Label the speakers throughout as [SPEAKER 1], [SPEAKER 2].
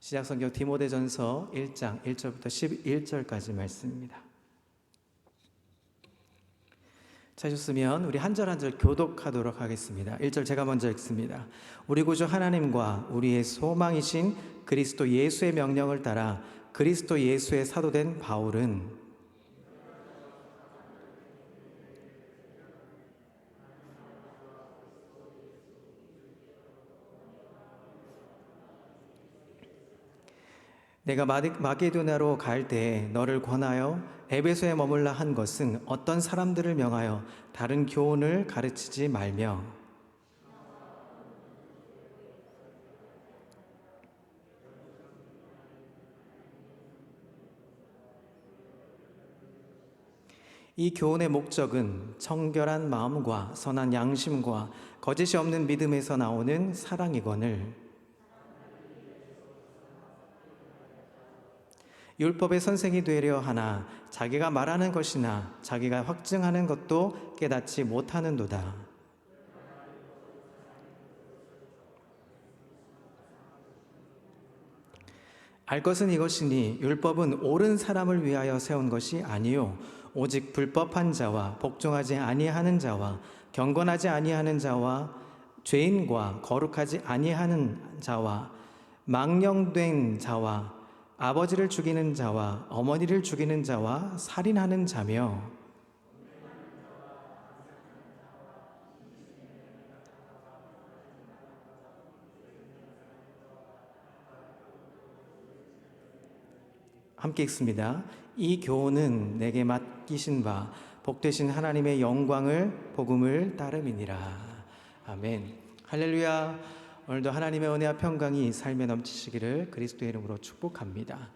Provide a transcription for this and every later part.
[SPEAKER 1] 신약성경 디모데전서 1장 1절부터 11절까지 말씀입니다. 찾으셨으면 우리 한 절 한 절 교독하도록 하겠습니다. 1절 제가 먼저 읽습니다. 우리 구주 하나님과 우리의 소망이신 그리스도 예수의 명령을 따라 그리스도 예수의 사도된 바울은 내가 마게도냐로 갈 때에 너를 권하여 에베소에 머물라 한 것은 어떤 사람들을 명하여 다른 교훈을 가르치지 말며 이 교훈의 목적은 청결한 마음과 선한 양심과 거짓이 없는 믿음에서 나오는 사랑이거늘 율법의 선생이 되려 하나 자기가 말하는 것이나 자기가 확증하는 것도 깨닫지 못하는도다. 알 것은 이것이니 율법은 옳은 사람을 위하여 세운 것이 아니요 오직 불법한 자와 복종하지 아니하는 자와 경건하지 아니하는 자와 죄인과 거룩하지 아니하는 자와 망령된 자와 아버지를 죽이는 자와 어머니를 죽이는 자와 살인하는 자며 함께 읽습니다. 이 교훈은 내게 맡기신 바 복되신 하나님의 영광을 복음을 따름이니라. 아멘. 할렐루야. 오늘도 하나님의 은혜와 평강이 삶에 넘치시기를 그리스도의 이름으로 축복합니다.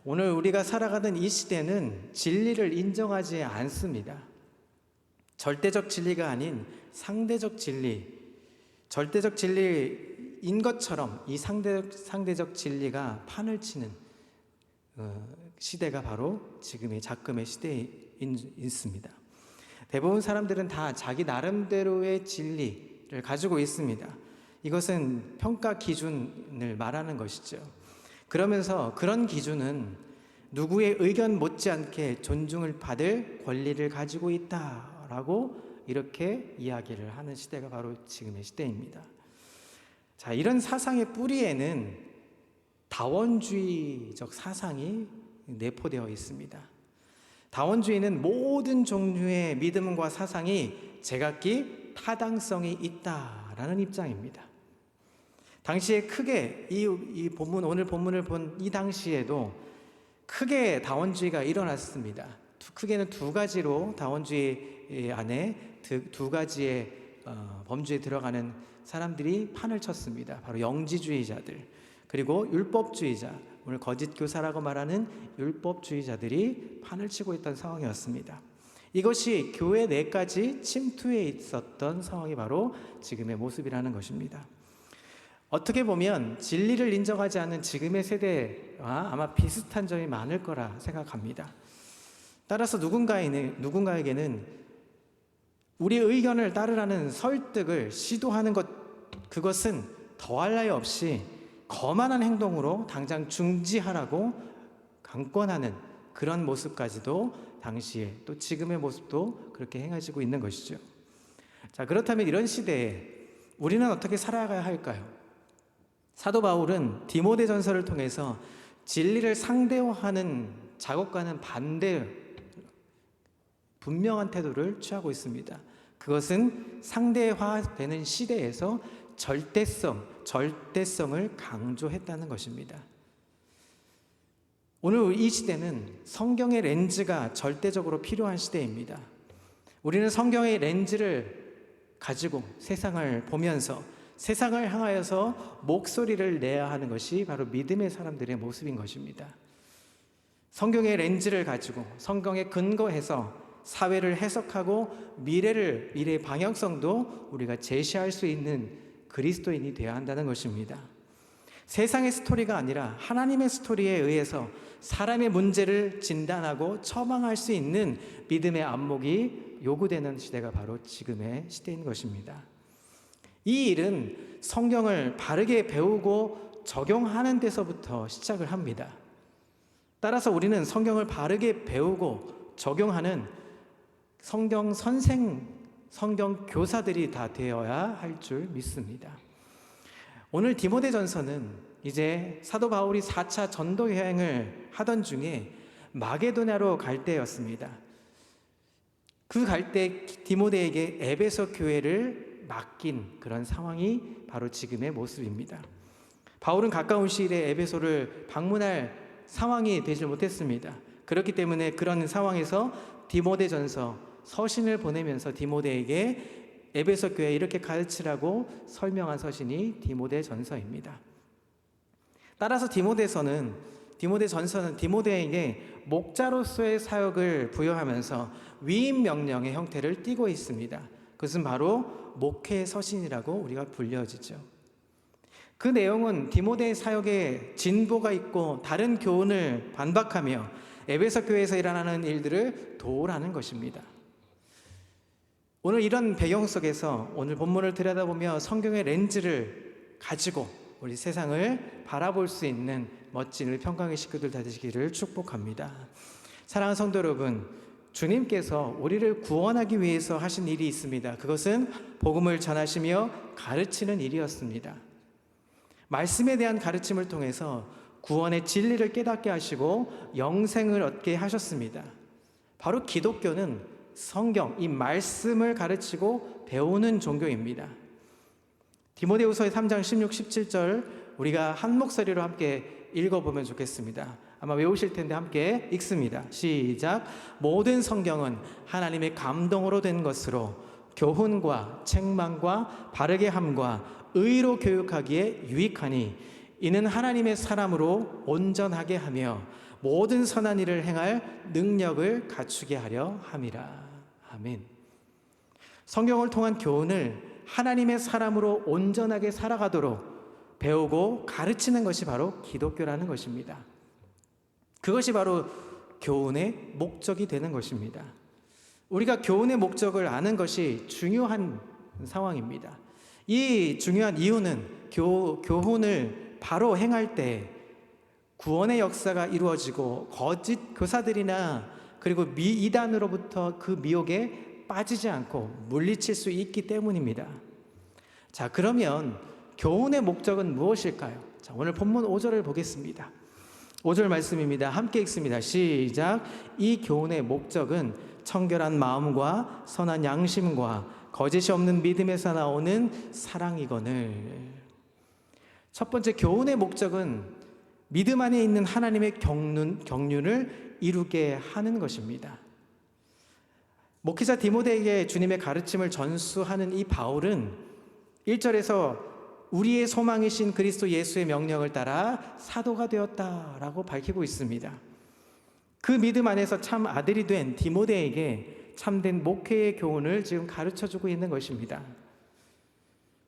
[SPEAKER 1] 오늘 우리가 살아가는 이 시대는 진리를 인정하지 않습니다. 절대적 진리가 아닌 상대적 진리, 절대적 진리인 것처럼 이 상대적 진리가 판을 치는 시대가 바로 지금의 작금의 시대에 있습니다. 대부분 사람들은 다 자기 나름대로의 진리를 가지고 있습니다. 이것은 평가 기준을 말하는 것이죠. 그러면서 그런 기준은 누구의 의견 못지않게 존중을 받을 권리를 가지고 있다라고 이렇게 이야기를 하는 시대가 바로 지금의 시대입니다. 자, 이런 사상의 뿌리에는 다원주의적 사상이 내포되어 있습니다. 다원주의는 모든 종류의 믿음과 사상이 제각기 타당성이 있다라는 입장입니다. 당시에 크게 오늘 본문을 본 이 당시에도 크게 다원주의가 일어났습니다. 크게는 두 가지로 다원주의 안에 두 가지의 범주에 들어가는 사람들이 판을 쳤습니다. 바로 영지주의자들 그리고 율법주의자, 오늘 거짓 교사라고 말하는 율법주의자들이 판을 치고 있던 상황이었습니다. 이것이 교회 내까지 침투해 있었던 상황이 바로 지금의 모습이라는 것입니다. 어떻게 보면 진리를 인정하지 않는 지금의 세대와 아마 비슷한 점이 많을 거라 생각합니다. 따라서 누군가에게는 우리 의견을 따르라는 설득을 시도하는 그것은 더할 나위 없이 거만한 행동으로 당장 중지하라고 강권하는 그런 모습까지도 당시에 또 지금의 모습도 그렇게 행해지고 있는 것이죠. 자, 그렇다면 이런 시대에 우리는 어떻게 살아가야 할까요? 사도 바울은 디모데전서를 통해서 진리를 상대화하는 작업과는 반대 분명한 태도를 취하고 있습니다. 그것은 상대화되는 시대에서 절대성을 강조했다는 것입니다. 오늘 이 시대는 성경의 렌즈가 절대적으로 필요한 시대입니다. 우리는 성경의 렌즈를 가지고 세상을 보면서 세상을 향하여서 목소리를 내야 하는 것이 바로 믿음의 사람들의 모습인 것입니다. 성경의 렌즈를 가지고 성경에 근거해서 사회를 해석하고 미래의 방향성도 우리가 제시할 수 있는 그리스도인이 되어야 한다는 것입니다. 세상의 스토리가 아니라 하나님의 스토리에 의해서 사람의 문제를 진단하고 처방할 수 있는 믿음의 안목이 요구되는 시대가 바로 지금의 시대인 것입니다. 이 일은 성경을 바르게 배우고 적용하는 데서부터 시작을 합니다. 따라서 우리는 성경을 바르게 배우고 적용하는 성경 선생, 성경 교사들이 다 되어야 할 줄 믿습니다. 오늘 디모데전서는 이제 사도 바울이 4차 전도 여행을 하던 중에 마게도냐로 갈 때였습니다. 그 갈 때 디모데에게 에베소 교회를 맡긴 그런 상황이 바로 지금의 모습입니다. 바울은 가까운 시일에 에베소를 방문할 상황이 되지 못했습니다. 그렇기 때문에 그런 상황에서 디모데전서 서신을 보내면서 디모데에게 에베소 교회 이렇게 가르치라고 설명한 서신이 디모데전서입니다. 따라서 디모데전서는 디모데에게 목자로서의 사역을 부여하면서 위임 명령의 형태를 띠고 있습니다. 그것은 바로 목회 서신이라고 우리가 불려지죠. 그 내용은 디모데의 사역에 진보가 있고 다른 교훈을 반박하며 에베소 교회에서 일어나는 일들을 도우라는 것입니다. 오늘 이런 배경 속에서 오늘 본문을 들여다보며 성경의 렌즈를 가지고 우리 세상을 바라볼 수 있는 멋진 우리 평강의 식구들 다 되시기를 축복합니다. 사랑하는 성도 여러분, 주님께서 우리를 구원하기 위해서 하신 일이 있습니다. 그것은 복음을 전하시며 가르치는 일이었습니다. 말씀에 대한 가르침을 통해서 구원의 진리를 깨닫게 하시고 영생을 얻게 하셨습니다. 바로 기독교는 성경, 이 말씀을 가르치고 배우는 종교입니다. 디모데후서 3장 16, 17절 우리가 한 목소리로 함께 읽어보면 좋겠습니다. 아마 외우실 텐데 함께 읽습니다. 시작. 모든 성경은 하나님의 감동으로 된 것으로 교훈과 책망과 바르게 함과 의로 교육하기에 유익하니 이는 하나님의 사람으로 온전하게 하며 모든 선한 일을 행할 능력을 갖추게 하려 함이라. 아멘. 성경을 통한 교훈을 하나님의 사람으로 온전하게 살아가도록 배우고 가르치는 것이 바로 기독교라는 것입니다. 그것이 바로 교훈의 목적이 되는 것입니다. 우리가 교훈의 목적을 아는 것이 중요한 상황입니다. 이 중요한 이유는 교훈을 바로 행할 때 구원의 역사가 이루어지고 거짓 교사들이나 그리고 이단으로부터 그 미혹에 빠지지 않고 물리칠 수 있기 때문입니다. 자, 그러면 교훈의 목적은 무엇일까요? 자, 오늘 본문 5절을 보겠습니다. 5절 말씀입니다. 함께 읽습니다. 시작. 이 교훈의 목적은 청결한 마음과 선한 양심과 거짓이 없는 믿음에서 나오는 사랑이거늘. 첫 번째, 교훈의 목적은 믿음 안에 있는 하나님의 경륜을 이루게 하는 것입니다. 목회자 디모데에게 주님의 가르침을 전수하는 이 바울은 1절에서 우리의 소망이신 그리스도 예수의 명령을 따라 사도가 되었다라고 밝히고 있습니다. 그 믿음 안에서 참 아들이 된 디모데에게 참된 목회의 교훈을 지금 가르쳐주고 있는 것입니다.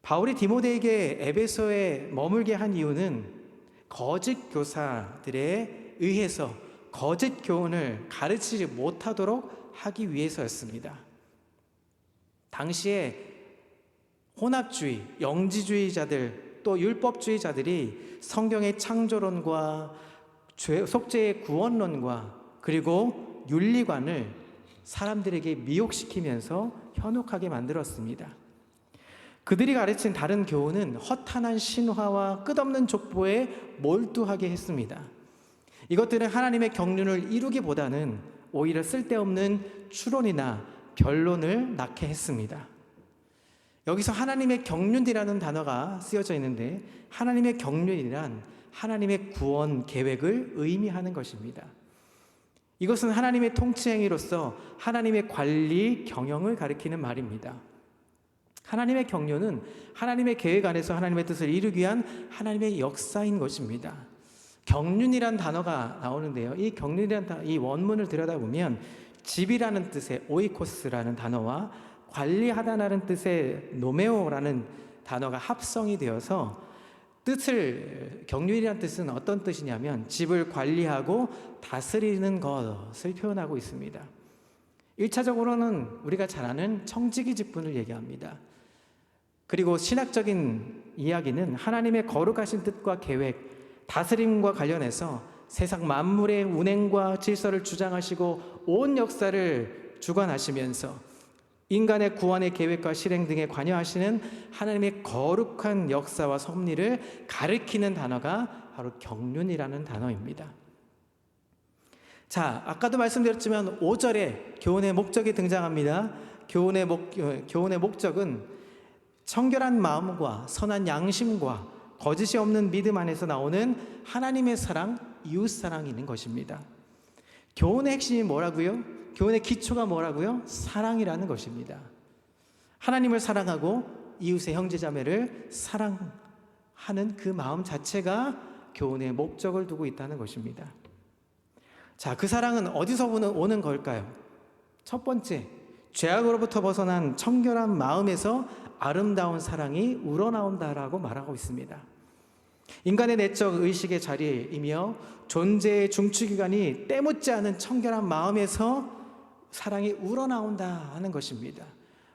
[SPEAKER 1] 바울이 디모데에게 에베소에 머물게 한 이유는 거짓 교사들에 의해서 거짓 교훈을 가르치지 못하도록 하기 위해서였습니다. 당시에 혼합주의, 영지주의자들 또 율법주의자들이 성경의 창조론과 속죄의 구원론과 그리고 윤리관을 사람들에게 미혹시키면서 현혹하게 만들었습니다. 그들이 가르친 다른 교훈은 허탄한 신화와 끝없는 족보에 몰두하게 했습니다. 이것들은 하나님의 경륜을 이루기보다는 오히려 쓸데없는 추론이나 변론을 낳게 했습니다. 여기서 하나님의 경륜이라는 단어가 쓰여져 있는데 하나님의 경륜이란 하나님의 구원 계획을 의미하는 것입니다. 이것은 하나님의 통치행위로서 하나님의 관리 경영을 가리키는 말입니다. 하나님의 경륜은 하나님의 계획 안에서 하나님의 뜻을 이루기 위한 하나님의 역사인 것입니다. 경륜이란 단어가 나오는데요. 이 경륜이란 이 원문을 들여다보면 집이라는 뜻의 오이코스라는 단어와 관리하다라는 뜻의 노메오라는 단어가 합성이 되어서 경륜이라는 뜻은 어떤 뜻이냐면 집을 관리하고 다스리는 것을 표현하고 있습니다. 1차적으로는 우리가 잘 아는 청지기 직분을 얘기합니다. 그리고 신학적인 이야기는 하나님의 거룩하신 뜻과 계획, 다스림과 관련해서 세상 만물의 운행과 질서를 주장하시고 온 역사를 주관하시면서 인간의 구원의 계획과 실행 등에 관여하시는 하나님의 거룩한 역사와 섭리를 가리키는 단어가 바로 경륜이라는 단어입니다. 자, 아까도 말씀드렸지만 5절에 교훈의 목적이 등장합니다. 교훈의 목적은 청결한 마음과 선한 양심과 거짓이 없는 믿음 안에서 나오는 하나님의 사랑, 이웃 사랑이 있는 것입니다. 교훈의 핵심이 뭐라고요? 교훈의 기초가 뭐라고요? 사랑이라는 것입니다. 하나님을 사랑하고 이웃의 형제자매를 사랑하는 그 마음 자체가 교훈의 목적을 두고 있다는 것입니다. 자, 그 사랑은 어디서 오는 걸까요? 첫 번째, 죄악으로부터 벗어난 청결한 마음에서 아름다운 사랑이 우러나온다라고 말하고 있습니다. 인간의 내적 의식의 자리이며 존재의 중추기관이 때묻지 않은 청결한 마음에서 사랑이 우러나온다 하는 것입니다.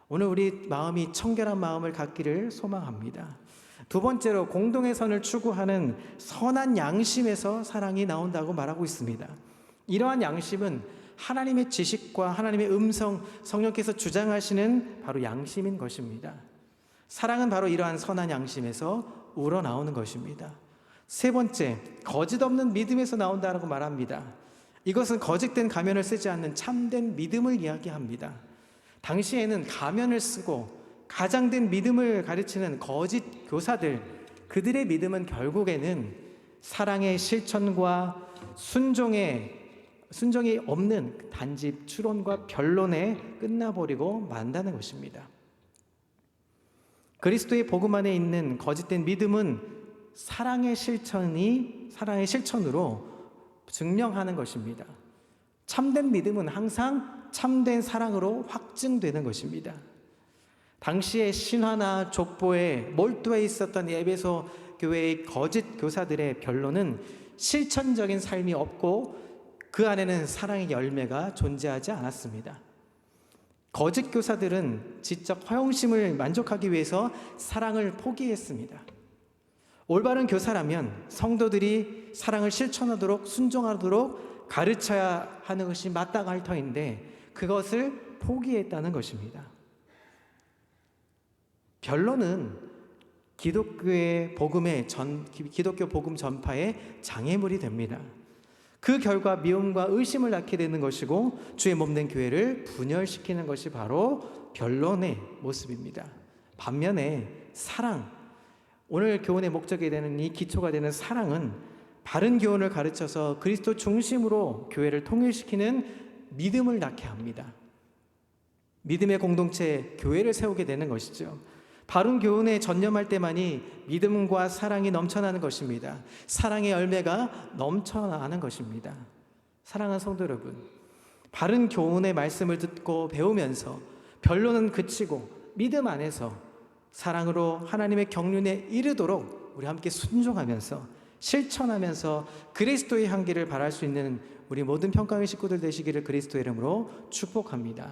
[SPEAKER 1] 오늘 우리 마음이 청결한 마음을 갖기를 소망합니다. 두 번째로 공동의 선을 추구하는 선한 양심에서 사랑이 나온다고 말하고 있습니다. 이러한 양심은 하나님의 지식과 하나님의 음성, 성령께서 주장하시는 바로 양심인 것입니다. 사랑은 바로 이러한 선한 양심에서 우러나오는 것입니다. 세 번째, 거짓 없는 믿음에서 나온다고 말합니다. 이것은 거짓된 가면을 쓰지 않는 참된 믿음을 이야기합니다. 당시에는 가면을 쓰고 가장된 믿음을 가르치는 거짓 교사들, 그들의 믿음은 결국에는 사랑의 실천과 순종이 없는 단지 추론과 변론에 끝나버리고 만다는 것입니다. 그리스도의 복음 안에 있는 거짓된 믿음은 사랑의 실천으로 증명하는 것입니다. 참된 믿음은 항상 참된 사랑으로 확증되는 것입니다. 당시의 신화나 족보에 몰두해 있었던 에베소 교회의 거짓 교사들의 변론은 실천적인 삶이 없고 그 안에는 사랑의 열매가 존재하지 않았습니다. 거짓 교사들은 지적 허영심을 만족하기 위해서 사랑을 포기했습니다. 올바른 교사라면 성도들이 사랑을 실천하도록 순종하도록 가르쳐야 하는 것이 마땅할 터인데 그것을 포기했다는 것입니다. 변론은 기독교 복음 전파의 장애물이 됩니다. 그 결과 미움과 의심을 낳게 되는 것이고 주의 몸된 교회를 분열시키는 것이 바로 변론의 모습입니다. 반면에 사랑, 오늘 교훈의 목적이 되는 이 기초가 되는 사랑은 바른 교훈을 가르쳐서 그리스도 중심으로 교회를 통일시키는 믿음을 낳게 합니다. 믿음의 공동체, 교회를 세우게 되는 것이죠. 바른 교훈에 전념할 때만이 믿음과 사랑이 넘쳐나는 것입니다. 사랑의 열매가 넘쳐나는 것입니다. 사랑하는 성도 여러분, 바른 교훈의 말씀을 듣고 배우면서 변론은 그치고 믿음 안에서 사랑으로 하나님의 경륜에 이르도록 우리 함께 순종하면서 실천하면서 그리스도의 향기를 발할 수 있는 우리 모든 평강의 식구들 되시기를 그리스도의 이름으로 축복합니다.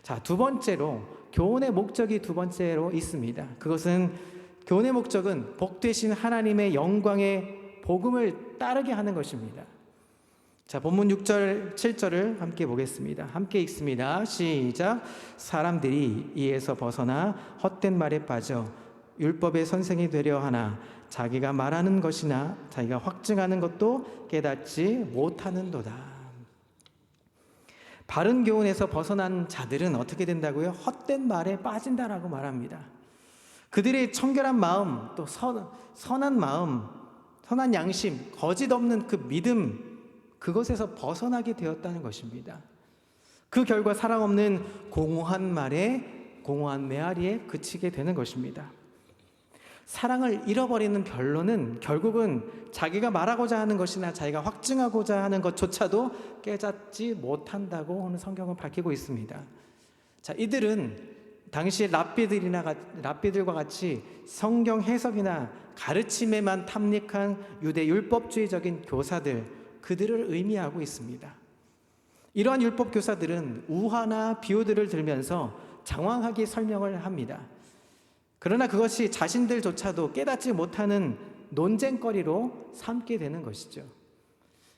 [SPEAKER 1] 자, 두 번째로 교훈의 목적이 두 번째로 있습니다. 그것은 교훈의 목적은 복되신 하나님의 영광의 복음을 따르게 하는 것입니다. 자, 본문 6절, 7절을 함께 보겠습니다. 함께 읽습니다. 시작. 사람들이 이에서 벗어나 헛된 말에 빠져 율법의 선생이 되려 하나 자기가 말하는 것이나 자기가 확증하는 것도 깨닫지 못하는도다. 바른 교훈에서 벗어난 자들은 어떻게 된다고요? 헛된 말에 빠진다라고 말합니다. 그들의 청결한 마음, 또 선한 마음, 선한 양심, 거짓 없는 그 믿음, 그것에서 벗어나게 되었다는 것입니다. 그 결과 사랑 없는 공허한 말에, 공허한 메아리에 그치게 되는 것입니다. 사랑을 잃어버리는 변론은 결국은 자기가 말하고자 하는 것이나 자기가 확증하고자 하는 것조차도 깨닫지 못한다고 오늘 성경은 밝히고 있습니다. 자, 이들은 당시 랍비들과 같이 성경 해석이나 가르침에만 탐닉한 유대 율법주의적인 교사들, 그들을 의미하고 있습니다. 이러한 율법 교사들은 우화나 비유들을 들면서 장황하게 설명을 합니다. 그러나 그것이 자신들조차도 깨닫지 못하는 논쟁거리로 삼게 되는 것이죠.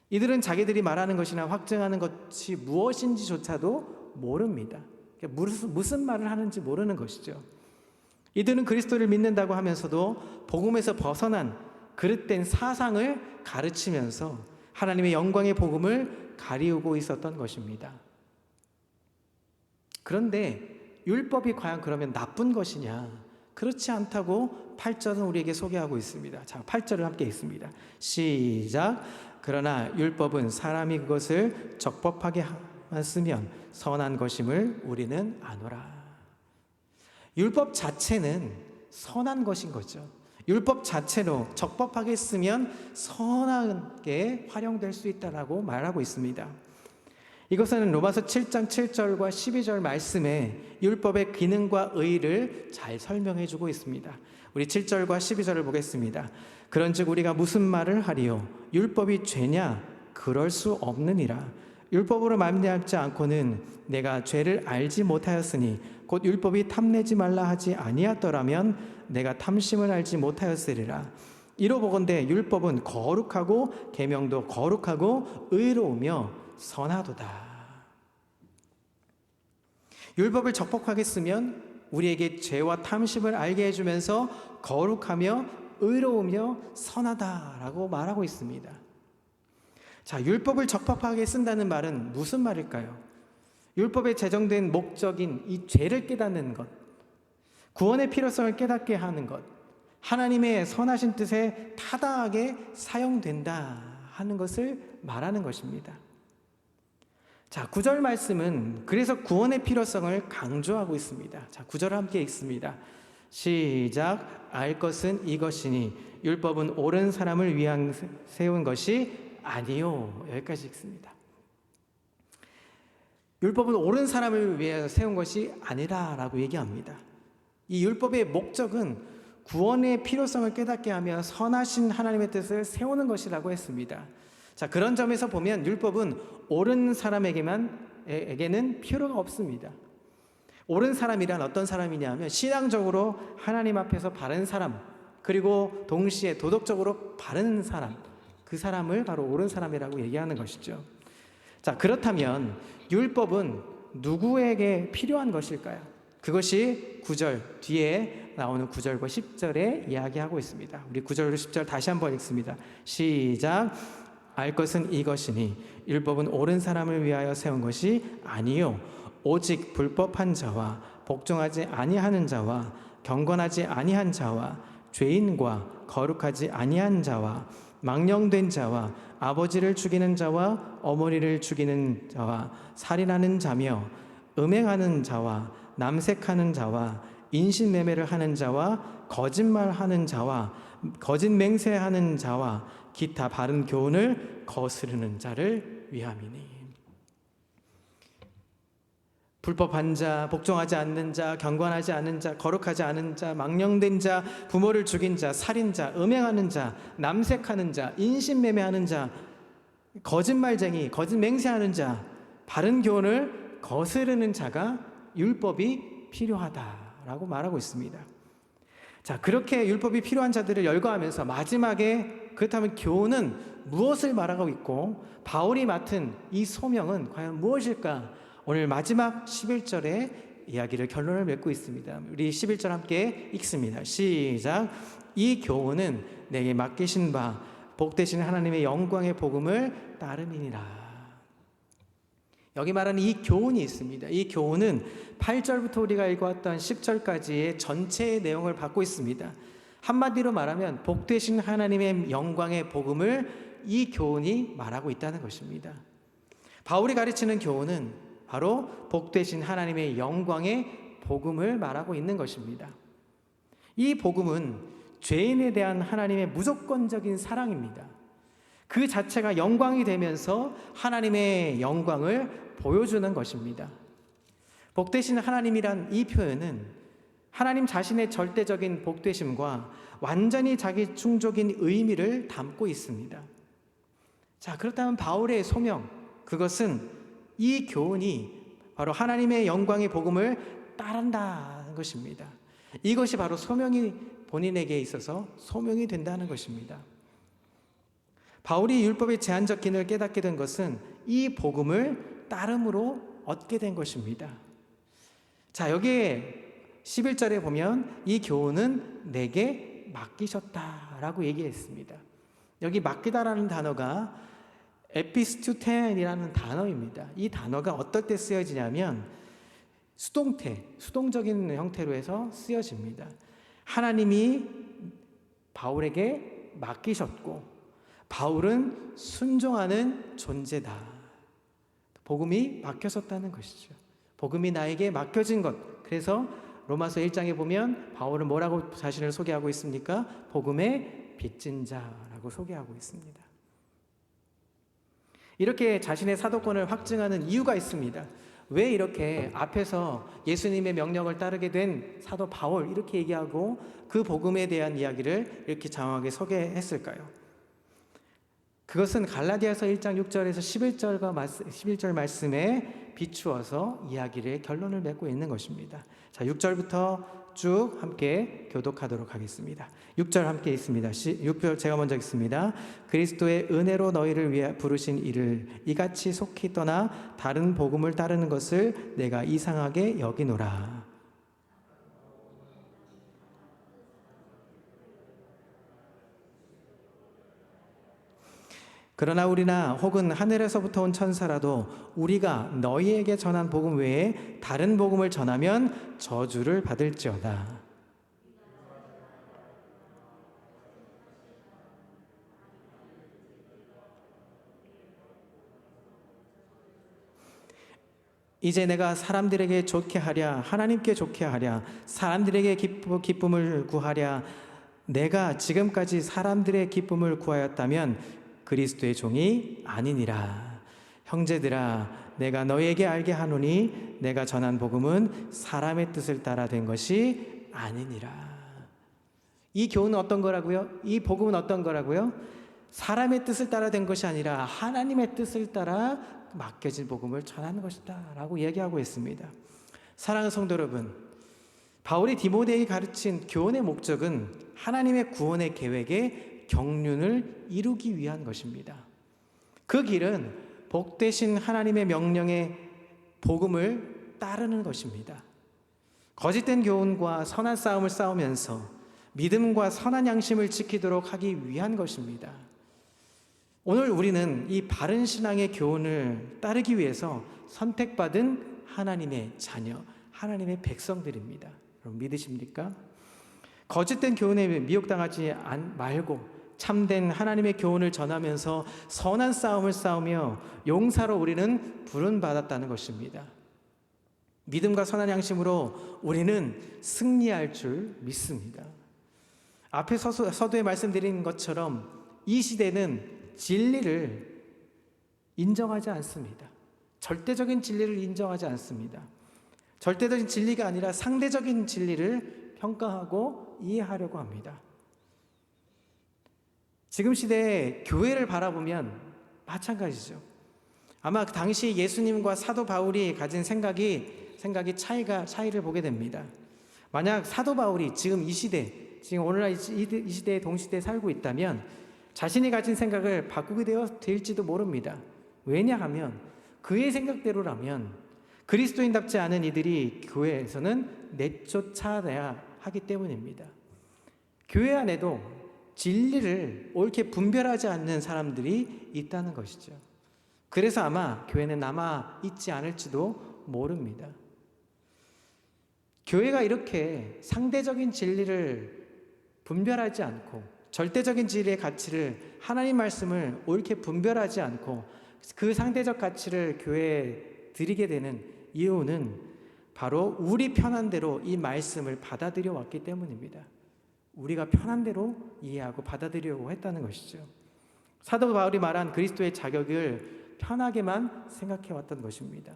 [SPEAKER 1] 이들은 자기들이 말하는 것이나 확증하는 것이 무엇인지조차도 모릅니다. 무슨 말을 하는지 모르는 것이죠. 이들은 그리스도를 믿는다고 하면서도 복음에서 벗어난 그릇된 사상을 가르치면서 하나님의 영광의 복음을 가리우고 있었던 것입니다. 그런데 율법이 과연 그러면 나쁜 것이냐? 그렇지 않다고 8절은 우리에게 소개하고 있습니다. 자, 8절을 함께 읽습니다. 시작. 그러나 율법은 사람이 그것을 적법하게 하였으면 선한 것임을 우리는 아노라. 율법 자체는 선한 것인 거죠. 율법 자체로 적법하게 쓰면 선하게 활용될 수 있다라고 말하고 있습니다. 이것은 로마서 7장 7절과 12절 말씀에 율법의 기능과 의의를 잘 설명해 주고 있습니다. 우리 7절과 12절을 보겠습니다. 그런즉 우리가 무슨 말을 하리요? 율법이 죄냐? 그럴 수 없느니라. 율법으로 말미암지 않고는 내가 죄를 알지 못하였으니 곧 율법이 탐내지 말라 하지 아니하더라면 내가 탐심을 알지 못하였으리라. 이로 보건대 율법은 거룩하고 계명도 거룩하고 의로우며 선하도다. 율법을 적법하게 쓰면 우리에게 죄와 탐심을 알게 해주면서 거룩하며 의로우며 선하다라고 말하고 있습니다. 자, 율법을 적법하게 쓴다는 말은 무슨 말일까요? 율법에 제정된 목적인 이 죄를 깨닫는 것, 구원의 필요성을 깨닫게 하는 것, 하나님의 선하신 뜻에 타당하게 사용된다 하는 것을 말하는 것입니다. 자, 9절 말씀은 그래서 구원의 필요성을 강조하고 있습니다. 자, 9절을 함께 읽습니다. 시작. 알 것은 이것이니 율법은 옳은 사람을 위한 세운 것이 아니요. 여기까지 읽습니다. 율법은 옳은 사람을 위해 세운 것이 아니라라고 얘기합니다. 이 율법의 목적은 구원의 필요성을 깨닫게 하며 선하신 하나님의 뜻을 세우는 것이라고 했습니다. 자, 그런 점에서 보면 율법은 옳은 사람에게는 필요가 없습니다. 옳은 사람이란 어떤 사람이냐 하면 신앙적으로 하나님 앞에서 바른 사람, 그리고 동시에 도덕적으로 바른 사람, 그 사람을 바로 옳은 사람이라고 얘기하는 것이죠. 자, 그렇다면 율법은 누구에게 필요한 것일까요? 그것이 9절 뒤에 나오는 9절과 10절에 이야기하고 있습니다. 우리 9절로 10절 다시 한번 읽습니다. 시작. 알 것은 이것이니 율법은 옳은 사람을 위하여 세운 것이 아니요 오직 불법한 자와 복종하지 아니하는 자와 경건하지 아니한 자와 죄인과 거룩하지 아니한 자와 망령된 자와 아버지를 죽이는 자와 어머니를 죽이는 자와 살인하는 자며 음행하는 자와 남색하는 자와 인신매매를 하는 자와 거짓말하는 자와 거짓 맹세하는 자와 기타 바른 교훈을 거스르는 자를 위함이니. 불법한 자, 복종하지 않는 자, 경건하지 않은 자, 거룩하지 않은 자, 망령된 자, 부모를 죽인 자, 살인자, 음행하는 자, 남색하는 자, 인신매매하는 자, 거짓말쟁이, 거짓 맹세하는 자, 바른 교훈을 거스르는 자가 율법이 필요하다라고 말하고 있습니다. 자, 그렇게 율법이 필요한 자들을 열거하면서 마지막에 그렇다면 교훈은 무엇을 말하고 있고 바울이 맡은 이 소명은 과연 무엇일까? 오늘 마지막 11절에 이야기를 결론을 맺고 있습니다. 우리 11절 함께 읽습니다. 시작. 이 교훈은 내게 맡기신 바 복되신 하나님의 영광의 복음을 따름이니라. 여기 말하는 이 교훈이 있습니다. 이 교훈은 8절부터 우리가 읽어왔던 10절까지의 전체의 내용을 받고 있습니다. 한마디로 말하면 복되신 하나님의 영광의 복음을 이 교훈이 말하고 있다는 것입니다. 바울이 가르치는 교훈은 바로 복되신 하나님의 영광의 복음을 말하고 있는 것입니다. 이 복음은 죄인에 대한 하나님의 무조건적인 사랑입니다. 그 자체가 영광이 되면서 하나님의 영광을 보여주는 것입니다. 복되신 하나님이란 이 표현은 하나님 자신의 절대적인 복되심과 완전히 자기 충족인 의미를 담고 있습니다. 자, 그렇다면 바울의 소명, 그것은 이 교훈이 바로 하나님의 영광의 복음을 따른다는 것입니다. 이것이 바로 소명이 본인에게 있어서 소명이 된다는 것입니다. 바울이 율법의 제한적 기능을 깨닫게 된 것은 이 복음을 따름으로 얻게 된 것입니다. 자, 여기에 11절에 보면 이 교훈은 내게 맡기셨다라고 얘기했습니다. 여기 맡기다라는 단어가 에피스투텐이라는 단어입니다. 이 단어가 어떨 때 쓰여지냐면 수동적인 형태로 해서 쓰여집니다. 하나님이 바울에게 맡기셨고 바울은 순종하는 존재다. 복음이 맡겨졌다는 것이죠. 복음이 나에게 맡겨진 것. 그래서 로마서 1장에 보면 바울은 뭐라고 자신을 소개하고 있습니까? 복음의 빚진 자라고 소개하고 있습니다. 이렇게 자신의 사도권을 확증하는 이유가 있습니다. 왜 이렇게 앞에서 예수님의 명령을 따르게 된 사도 바울 이렇게 얘기하고 그 복음에 대한 이야기를 이렇게 장황하게 소개했을까요? 그것은 갈라디아서 1장 6절에서 11절 말씀에 비추어서 이야기를 결론을 맺고 있는 것입니다. 자, 6절부터 쭉 함께 교독하도록 하겠습니다. 6절 함께 있습니다. 6절 제가 먼저 읽습니다. 그리스도의 은혜로 너희를 위해 부르신 이를 이같이 속히 떠나 다른 복음을 따르는 것을 내가 이상하게 여기노라. 그러나 우리나 혹은 하늘에서부터 온 천사라도 우리가 너희에게 전한 복음 외에 다른 복음을 전하면 저주를 받을지어다. 이제 내가 사람들에게 좋게 하랴 하나님께 좋게 하랴 사람들에게 기쁨을 구하랴 내가 지금까지 사람들의 기쁨을 구하였다면 그리스도의 종이 아니니라. 형제들아 내가 너희에게 알게 하노니 내가 전한 복음은 사람의 뜻을 따라 된 것이 아니니라. 이 교훈은 어떤 거라고요? 이 복음은 어떤 거라고요? 사람의 뜻을 따라 된 것이 아니라 하나님의 뜻을 따라 맡겨진 복음을 전하는 것이다 라고 얘기하고 있습니다. 사랑하는 성도 여러분, 바울이 디모데에게 가르친 교훈의 목적은 하나님의 구원의 계획에 경륜을 이루기 위한 것입니다. 그 길은 복되신 하나님의 명령의 복음을 따르는 것입니다. 거짓된 교훈과 선한 싸움을 싸우면서 믿음과 선한 양심을 지키도록 하기 위한 것입니다. 오늘 우리는 이 바른 신앙의 교훈을 따르기 위해서 선택받은 하나님의 자녀, 하나님의 백성들입니다. 여러분 믿으십니까? 거짓된 교훈에 미혹당하지 말고 참된 하나님의 교훈을 전하면서 선한 싸움을 싸우며 용사로 우리는 부름받았다는 것입니다. 믿음과 선한 양심으로 우리는 승리할 줄 믿습니다. 앞에 서두에 말씀드린 것처럼 이 시대는 진리를 인정하지 않습니다. 절대적인 진리를 인정하지 않습니다. 절대적인 진리가 아니라 상대적인 진리를 평가하고 이해하려고 합니다. 지금 시대의 교회를 바라보면 마찬가지죠. 아마 그 당시 예수님과 사도 바울이 가진 생각이 차이를 보게 됩니다. 만약 사도 바울이 지금 이 시대, 지금 오늘날 이 시대의 동시대에 살고 있다면 자신이 가진 생각을 바꾸게 될지도 모릅니다. 왜냐하면 그의 생각대로라면 그리스도인답지 않은 이들이 교회에서는 내쫓아내야 하기 때문입니다. 교회 안에도 진리를 옳게 분별하지 않는 사람들이 있다는 것이죠. 그래서 아마 교회는 남아 있지 않을지도 모릅니다. 교회가 이렇게 상대적인 진리를 분별하지 않고 절대적인 진리의 가치를 하나님 말씀을 옳게 분별하지 않고 그 상대적 가치를 교회에 드리게 되는 이유는 바로 우리 편한 대로 이 말씀을 받아들여 왔기 때문입니다. 우리가 편한 대로 이해하고 받아들이려고 했다는 것이죠. 사도 바울이 말한 그리스도의 자격을 편하게만 생각해 왔던 것입니다.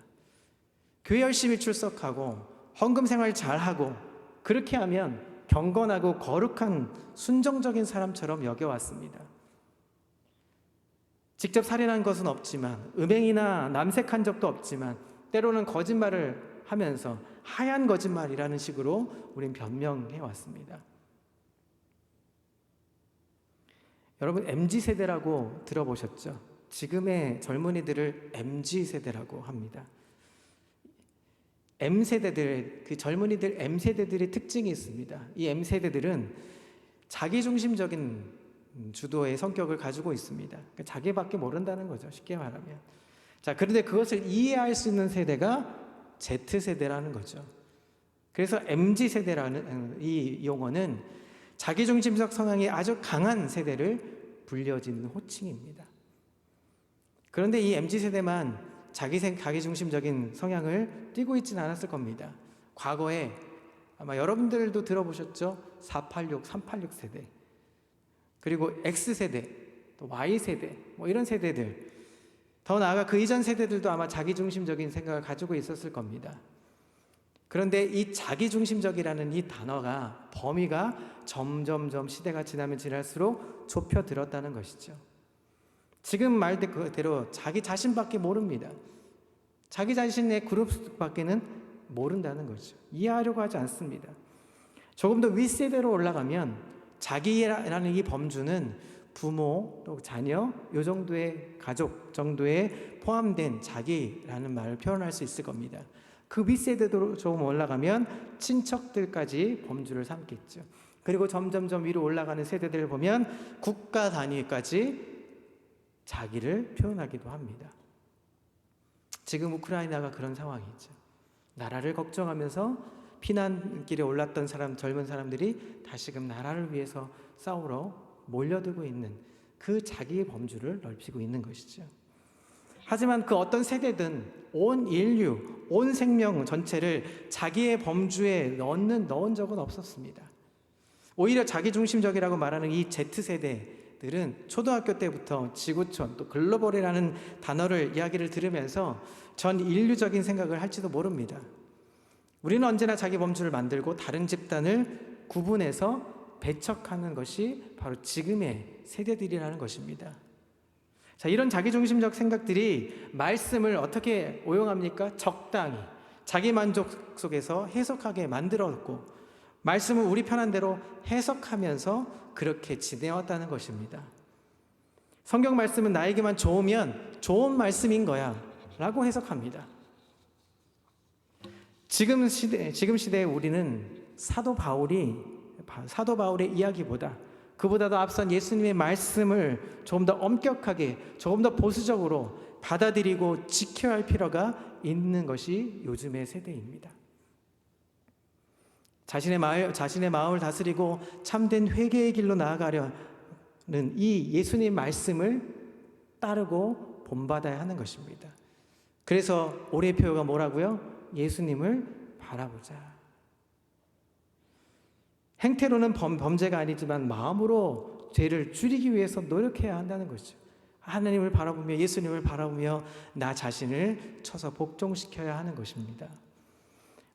[SPEAKER 1] 교회 열심히 출석하고 헌금 생활 잘하고 그렇게 하면 경건하고 거룩한 순종적인 사람처럼 여겨왔습니다. 직접 살인한 것은 없지만 음행이나 남색한 적도 없지만 때로는 거짓말을 하면서 하얀 거짓말이라는 식으로 우린 변명해 왔습니다. 여러분, MZ세대라고 들어보셨죠? 지금의 젊은이들을 MZ세대라고 합니다. M세대들, 그 젊은이들 M세대들의 특징이 있습니다. 이 M세대들은 자기중심적인 주도의 성격을 가지고 있습니다. 그러니까 자기밖에 모른다는 거죠, 쉽게 말하면. 자, 그런데 그것을 이해할 수 있는 세대가 Z세대라는 거죠. 그래서 MZ세대라는 이 용어는 자기중심적 성향이 아주 강한 세대를 불려짓는 호칭입니다. 그런데 이 MZ세대만 자기중심적인 성향을 띠고 있지는 않았을 겁니다. 과거에 아마 여러분들도 들어보셨죠? 486, 386 세대, 그리고 X세대, 또 Y세대, 이런 세대들, 더 나아가 그 이전 세대들도 아마 자기중심적인 생각을 가지고 있었을 겁니다. 그런데 이 자기중심적이라는 이 단어가, 범위가 점점점 시대가 지나면 지날수록 좁혀들었다는 것이죠. 지금 말대로 자기 자신밖에 모릅니다. 자기 자신의 그룹밖에는 모른다는 거죠. 이해하려고 하지 않습니다. 조금 더 윗세대로 올라가면 자기라는 이 범주는 부모, 또 자녀, 요 정도의 가족 정도에 포함된 자기라는 말을 표현할 수 있을 겁니다. 그 윗세대로 조금 올라가면 친척들까지 범주를 삼겠죠. 그리고 점점점 위로 올라가는 세대들을 보면 국가 단위까지 자기를 표현하기도 합니다. 지금 우크라이나가 그런 상황이죠. 나라를 걱정하면서 피난길에 올랐던 젊은 사람들이 다시금 나라를 위해서 싸우러 몰려들고 있는 그 자기의 범주를 넓히고 있는 것이죠. 하지만 그 어떤 세대든 온 인류, 온 생명 전체를 자기의 범주에 넣은 적은 없었습니다. 오히려 자기중심적이라고 말하는 이 Z세대들은 초등학교 때부터 지구촌, 또 글로벌이라는 단어를 이야기를 들으면서 전 인류적인 생각을 할지도 모릅니다. 우리는 언제나 자기 범주를 만들고 다른 집단을 구분해서 배척하는 것이 바로 지금의 세대들이라는 것입니다. 자, 이런 자기중심적 생각들이 말씀을 어떻게 오용합니까? 적당히 자기 만족 속에서 해석하게 만들었고, 말씀을 우리 편한 대로 해석하면서 그렇게 지내왔다는 것입니다. 성경 말씀은 나에게만 좋으면 좋은 말씀인 거야 라고 해석합니다. 지금 시대에 우리는 사도 바울의 이야기보다, 그보다도 앞선 예수님의 말씀을 조금 더 엄격하게, 조금 더 보수적으로 받아들이고 지켜야 할 필요가 있는 것이 요즘의 세대입니다. 자신의 마음을 다스리고 참된 회개의 길로 나아가려는 이 예수님 말씀을 따르고 본받아야 하는 것입니다. 그래서 올해의 표어가 뭐라고요? 예수님을 바라보자. 행태로는 범죄가 아니지만 마음으로 죄를 줄이기 위해서 노력해야 한다는 것이죠. 하나님을 바라보며, 예수님을 바라보며 나 자신을 쳐서 복종시켜야 하는 것입니다.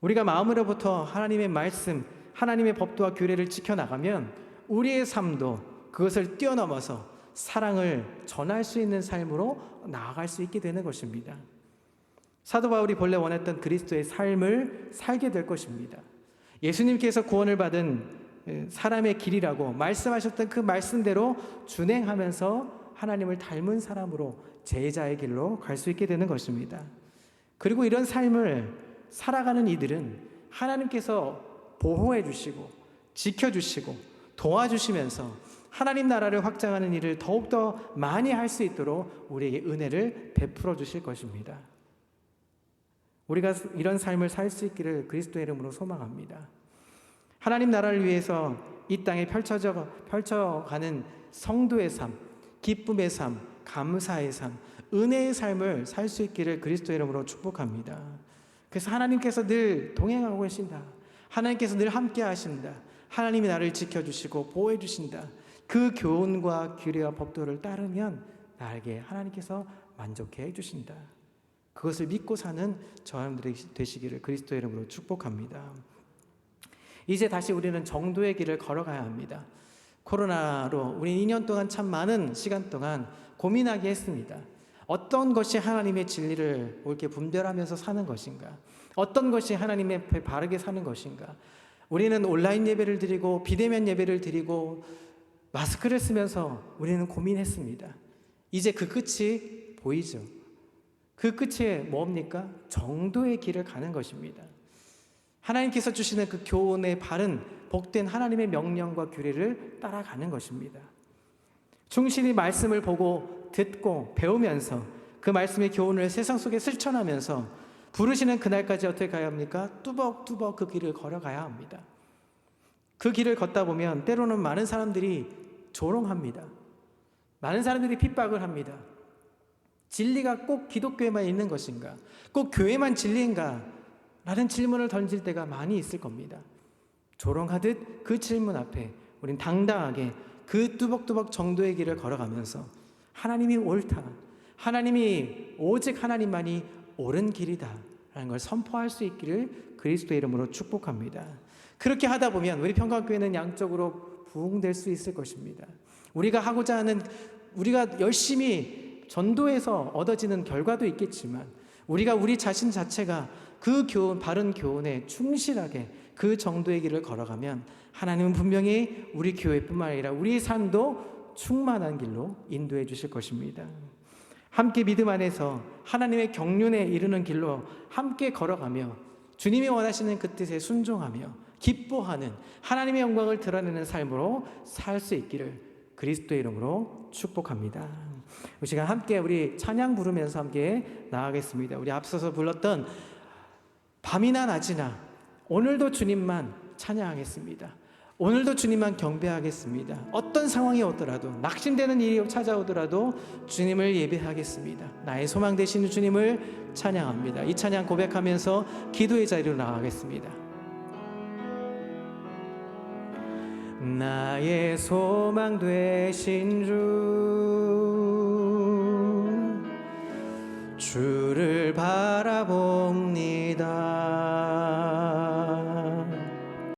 [SPEAKER 1] 우리가 마음으로부터 하나님의 말씀, 하나님의 법도와 규례를 지켜나가면 우리의 삶도 그것을 뛰어넘어서 사랑을 전할 수 있는 삶으로 나아갈 수 있게 되는 것입니다. 사도 바울이 본래 원했던 그리스도의 삶을 살게 될 것입니다. 예수님께서 구원을 받은 사람의 길이라고 말씀하셨던 그 말씀대로 준행하면서 하나님을 닮은 사람으로 제자의 길로 갈 수 있게 되는 것입니다. 그리고 이런 삶을 살아가는 이들은 하나님께서 보호해 주시고 지켜주시고 도와주시면서 하나님 나라를 확장하는 일을 더욱더 많이 할 수 있도록 우리에게 은혜를 베풀어 주실 것입니다. 우리가 이런 삶을 살 수 있기를 그리스도의 이름으로 소망합니다. 하나님 나라를 위해서 이 땅에 펼쳐가는 성도의 삶, 기쁨의 삶, 감사의 삶, 은혜의 삶을 살 수 있기를 그리스도의 이름으로 축복합니다. 그래서 하나님께서 늘 동행하고 계신다. 하나님께서 늘 함께 하신다. 하나님이 나를 지켜주시고 보호해 주신다. 그 교훈과 규례와 법도를 따르면 나에게 하나님께서 만족해 해주신다. 그것을 믿고 사는 저함들이 되시기를 그리스도의 이름으로 축복합니다. 이제 다시 우리는 정도의 길을 걸어가야 합니다. 코로나로 우리 2년 동안 참 많은 시간 동안 고민하게 했습니다. 어떤 것이 하나님의 진리를 옳게 분별하면서 사는 것인가? 어떤 것이 하나님 앞에 바르게 사는 것인가? 우리는 온라인 예배를 드리고 비대면 예배를 드리고 마스크를 쓰면서 우리는 고민했습니다. 이제 그 끝이 보이죠. 그 끝이 뭡니까? 정도의 길을 가는 것입니다. 하나님께서 주시는 그 교훈의 바른 복된 하나님의 명령과 규례를 따라가는 것입니다. 충실히 말씀을 보고 듣고 배우면서 그 말씀의 교훈을 세상 속에 실천하면서 부르시는 그날까지 어떻게 가야 합니까? 뚜벅뚜벅 그 길을 걸어가야 합니다. 그 길을 걷다 보면 때로는 많은 사람들이 조롱합니다. 많은 사람들이 핍박을 합니다. 진리가 꼭 기독교에만 있는 것인가? 꼭 교회만 진리인가? 라는 질문을 던질 때가 많이 있을 겁니다. 조롱하듯 그 질문 앞에 우린 당당하게 그 뚜벅뚜벅 정도의 길을 걸어가면서 하나님이 옳다, 하나님이 오직 하나님만이 옳은 길이다 라는 걸 선포할 수 있기를 그리스도의 이름으로 축복합니다. 그렇게 하다 보면 우리 평강교회는 양적으로 부흥될 수 있을 것입니다. 우리가 하고자 하는, 우리가 열심히 전도해서 얻어지는 결과도 있겠지만 우리가 우리 자신 자체가 그 교훈, 바른 교훈에 충실하게 그 정도의 길을 걸어가면 하나님은 분명히 우리 교회뿐만 아니라 우리 삶도 충만한 길로 인도해 주실 것입니다. 함께 믿음 안에서 하나님의 경륜에 이르는 길로 함께 걸어가며 주님이 원하시는 그 뜻에 순종하며 기뻐하는 하나님의 영광을 드러내는 삶으로 살 수 있기를 그리스도의 이름으로 축복합니다. 이 시간 함께 우리 찬양 부르면서 함께 나아가겠습니다. 우리 앞서서 불렀던 밤이나 낮이나 오늘도 주님만 찬양하겠습니다. 오늘도 주님만 경배하겠습니다. 어떤 상황이 오더라도, 낙심되는 일이 찾아오더라도 주님을 예배하겠습니다. 나의 소망 되시는 주님을 찬양합니다. 이 찬양 고백하면서 기도의 자리로 나아가겠습니다. 나의 소망 되신 주, 주를 바라보